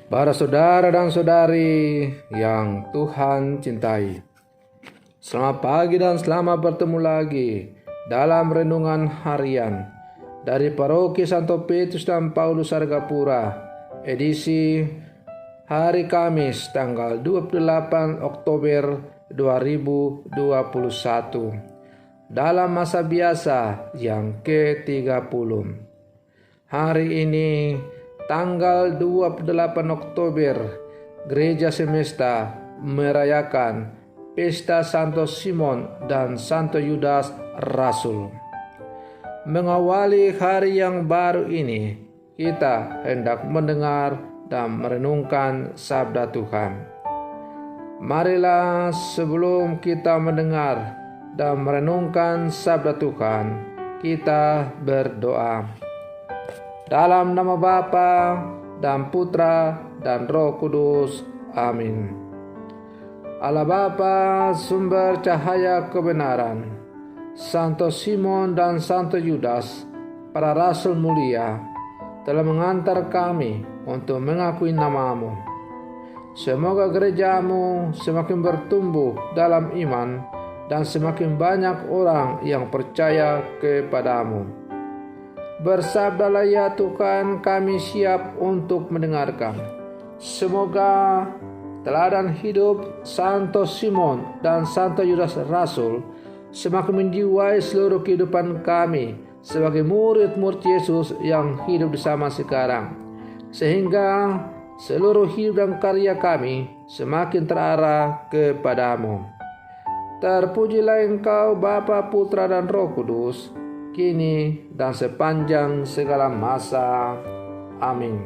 Para saudara dan saudari yang Tuhan cintai, selamat pagi dan selamat bertemu lagi dalam renungan harian dari Paroki Santo Petrus dan Paulus Argapura, edisi hari Kamis tanggal 28 Oktober 2021 dalam masa biasa yang ke-30. Hari ini tanggal 28 Oktober, Gereja Semesta merayakan Pesta Santo Simon dan Santo Yudas Rasul. Mengawali hari yang baru ini, kita hendak mendengar dan merenungkan sabda Tuhan. Marilah sebelum kita mendengar dan merenungkan sabda Tuhan, kita berdoa. Dalam nama Bapa dan Putra dan Roh Kudus. Amin. Allah Bapa, sumber cahaya kebenaran, Santo Simon dan Santo Yudas, para rasul mulia, telah mengantar kami untuk mengakui nama-Mu. Semoga gereja-Mu semakin bertumbuh dalam iman dan semakin banyak orang yang percaya kepada-Mu. Bersabdalah ya Tuhan, kami siap untuk mendengarkan. Semoga teladan hidup Santo Simon dan Santo Yudas Rasul semakin menjiwai seluruh kehidupan kami sebagai murid-murid Yesus yang hidup bersama sekarang, sehingga seluruh hidup dan karya kami semakin terarah kepada-Mu. Terpujilah Engkau Bapa, Putra dan Roh Kudus, kini dan sepanjang segala masa. Amin.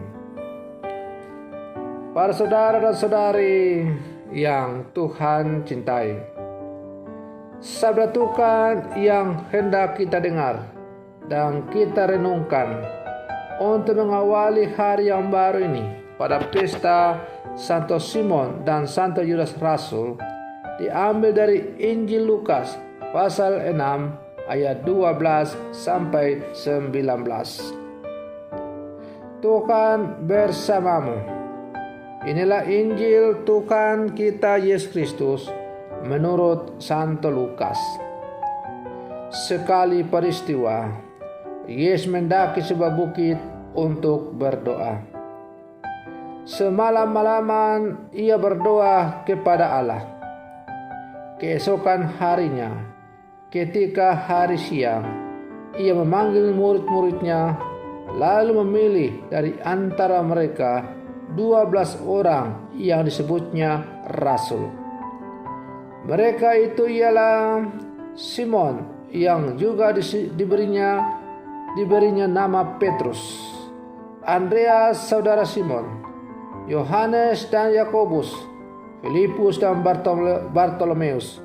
Para saudara dan saudari yang Tuhan cintai, sabda Tuhan yang hendak kita dengar dan kita renungkan untuk mengawali hari yang baru ini pada pesta Santo Simon dan Santo Yudas Rasul diambil dari Injil Lukas pasal 6 ayat 12 sampai 19. Tuhan bersamamu. Inilah Injil Tuhan kita Yesus Kristus menurut Santo Lukas. Sekali peristiwa, Yesus mendaki sebuah bukit untuk berdoa. Semalam-malaman ia berdoa kepada Allah. Keesokan harinya, ketika hari siang, ia memanggil murid-muridnya, lalu memilih dari antara mereka 12 orang yang disebutnya rasul. Mereka itu ialah Simon yang juga diberinya nama Petrus, Andreas saudara Simon, Yohanes dan Yakobus, Filipus dan Bartolomeus,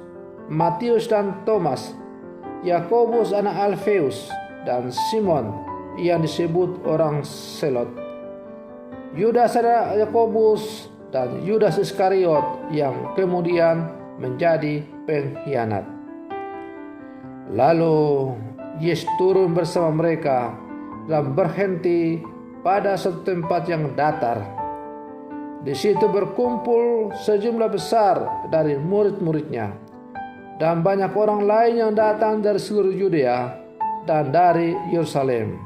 Matius dan Thomas, Yakobus anak Alfeus, dan Simon yang disebut orang Selot, Yudas anak Yakobus, dan Yudas Iskariot yang kemudian menjadi pengkhianat. Lalu Yesus turun bersama mereka dan berhenti pada satu tempat yang datar. Di situ berkumpul sejumlah besar dari murid-muridnya dan banyak orang lain yang datang dari seluruh Yudea dan dari Yerusalem,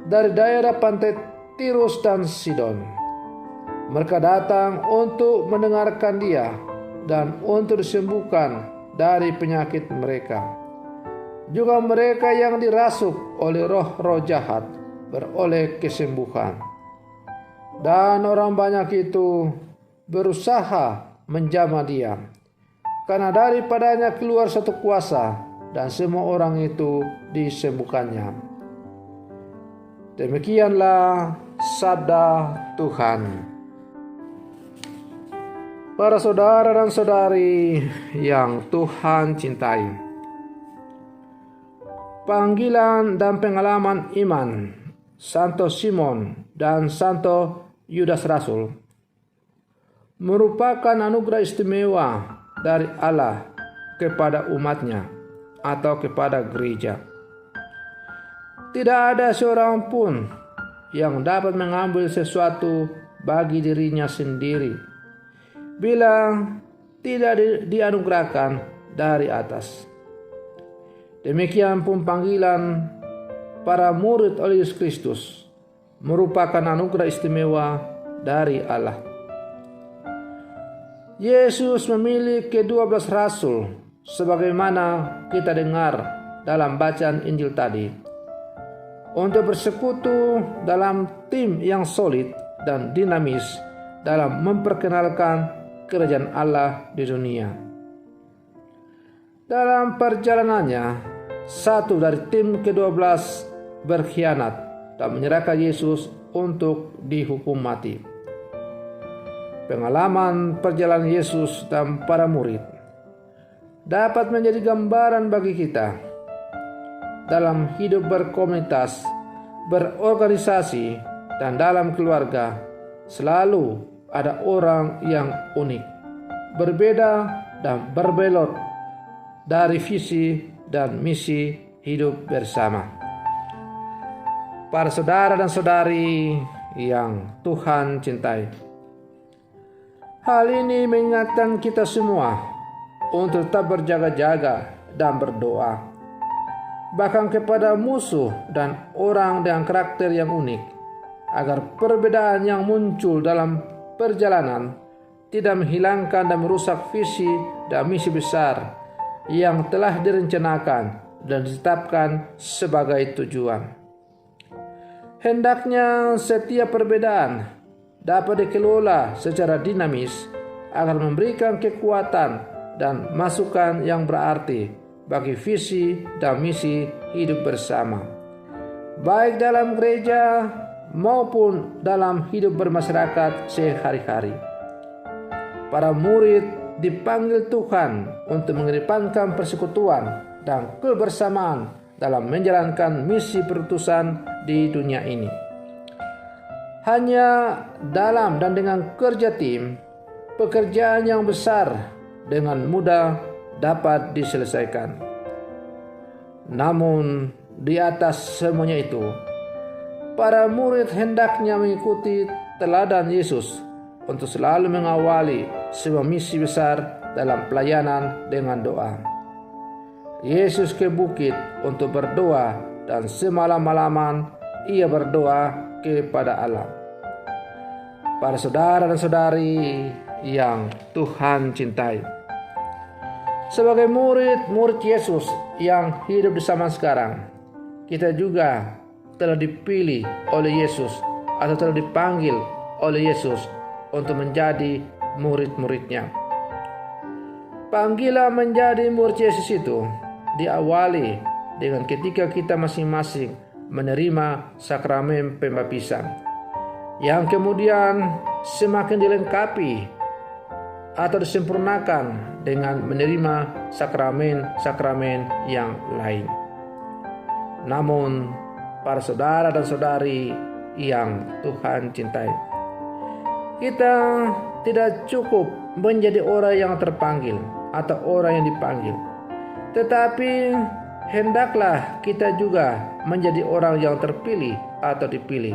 dari daerah pantai Tirus dan Sidon. Mereka datang untuk mendengarkan dia dan untuk disembuhkan dari penyakit mereka. Juga mereka yang dirasuk oleh roh-roh jahat beroleh kesembuhan. Dan orang banyak itu berusaha menjamah dia, karena daripadanya keluar satu kuasa dan semua orang itu disembuhkannya. Demikianlah sabda Tuhan. Para saudara dan saudari yang Tuhan cintai, panggilan dan pengalaman iman Santo Simon dan Santo Yudas Rasul merupakan anugerah istimewa dari Allah kepada umatnya atau kepada gereja. Tidak ada seorang pun yang dapat mengambil sesuatu bagi dirinya sendiri, bila tidak dianugerahkan dari atas. Demikian pun panggilan para murid oleh Yesus Kristus merupakan anugerah istimewa dari Allah. Yesus memilih ke-12 rasul sebagaimana kita dengar dalam bacaan Injil tadi, untuk bersekutu dalam tim yang solid dan dinamis dalam memperkenalkan kerajaan Allah di dunia. Dalam perjalanannya, satu dari tim ke-12 berkhianat dan menyerahkan Yesus untuk dihukum mati. Pengalaman perjalanan Yesus dan para murid dapat menjadi gambaran bagi kita dalam hidup berkomunitas, berorganisasi, dan dalam keluarga. Selalu ada orang yang unik, berbeda dan berbelot dari visi dan misi hidup bersama. Para saudara dan saudari yang Tuhan cintai, hal ini mengingatkan kita semua untuk tetap berjaga-jaga dan berdoa, bahkan kepada musuh dan orang dengan karakter yang unik, agar perbedaan yang muncul dalam perjalanan tidak menghilangkan dan merusak visi dan misi besar yang telah direncanakan dan ditetapkan sebagai tujuan. Hendaknya setiap perbedaan dapat dikelola secara dinamis agar memberikan kekuatan dan masukan yang berarti bagi visi dan misi hidup bersama, baik dalam gereja maupun dalam hidup bermasyarakat sehari-hari. Para murid dipanggil Tuhan untuk mengedepankan persekutuan dan kebersamaan dalam menjalankan misi perutusan di dunia ini. Hanya dalam dan dengan kerja tim, pekerjaan yang besar dengan mudah dapat diselesaikan. Namun di atas semuanya itu, para murid hendaknya mengikuti teladan Yesus untuk selalu mengawali sebuah misi besar dalam pelayanan dengan doa. Yesus ke bukit untuk berdoa dan semalam-malaman ia berdoa kepada Allah. Para saudara dan saudari yang Tuhan cintai, sebagai murid Yesus yang hidup di zaman sekarang, kita juga telah dipilih oleh Yesus atau telah dipanggil oleh Yesus untuk menjadi murid-muridnya. Panggilan menjadi murid Yesus itu diawali dengan ketika kita masing-masing menerima sakramen pembaptisan, yang kemudian semakin dilengkapi atau disempurnakan dengan menerima sakramen-sakramen yang lain. Namun, para saudara dan saudari yang Tuhan cintai, kita tidak cukup menjadi orang yang terpanggil atau orang yang dipanggil, tetapi hendaklah kita juga menjadi orang yang terpilih atau dipilih.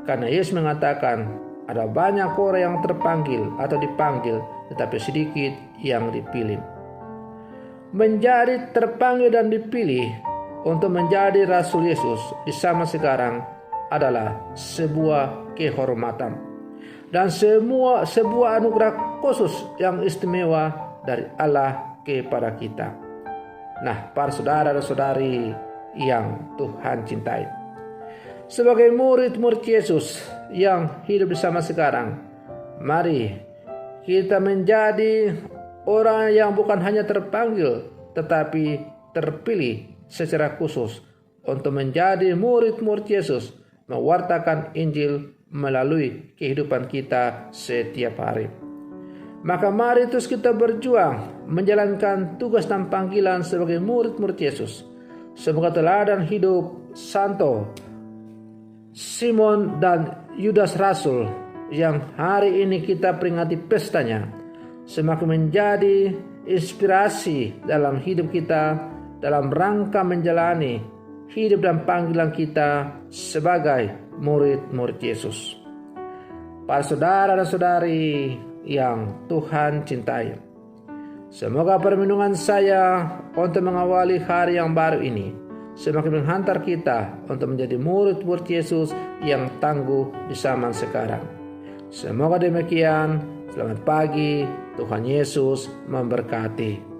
Karena Yesus mengatakan ada banyak orang yang terpanggil atau dipanggil, tetapi sedikit yang dipilih. Menjadi terpanggil dan dipilih untuk menjadi Rasul Yesus di zaman sekarang adalah sebuah kehormatan dan sebuah anugerah khusus yang istimewa dari Allah kepada kita. Nah, para saudara dan saudari yang Tuhan cintai, sebagai murid-murid Yesus yang hidup bersama sekarang, mari kita menjadi orang yang bukan hanya terpanggil tetapi terpilih secara khusus untuk menjadi murid-murid Yesus, mewartakan Injil melalui kehidupan kita setiap hari. Maka mari terus kita berjuang menjalankan tugas dan panggilan sebagai murid-murid Yesus. Semoga teladan hidup Santo Simon dan Yudas Rasul yang hari ini kita peringati pestanya semakin menjadi inspirasi dalam hidup kita dalam rangka menjalani hidup dan panggilan kita sebagai murid-murid Yesus. para saudara dan saudari yang Tuhan cintai. Semoga perlindungan saya untuk mengawali hari yang baru ini semakin menghantar kita untuk menjadi murid-murid Yesus yang tangguh di zaman sekarang. Semoga demikian. Selamat pagi, Tuhan Yesus memberkati.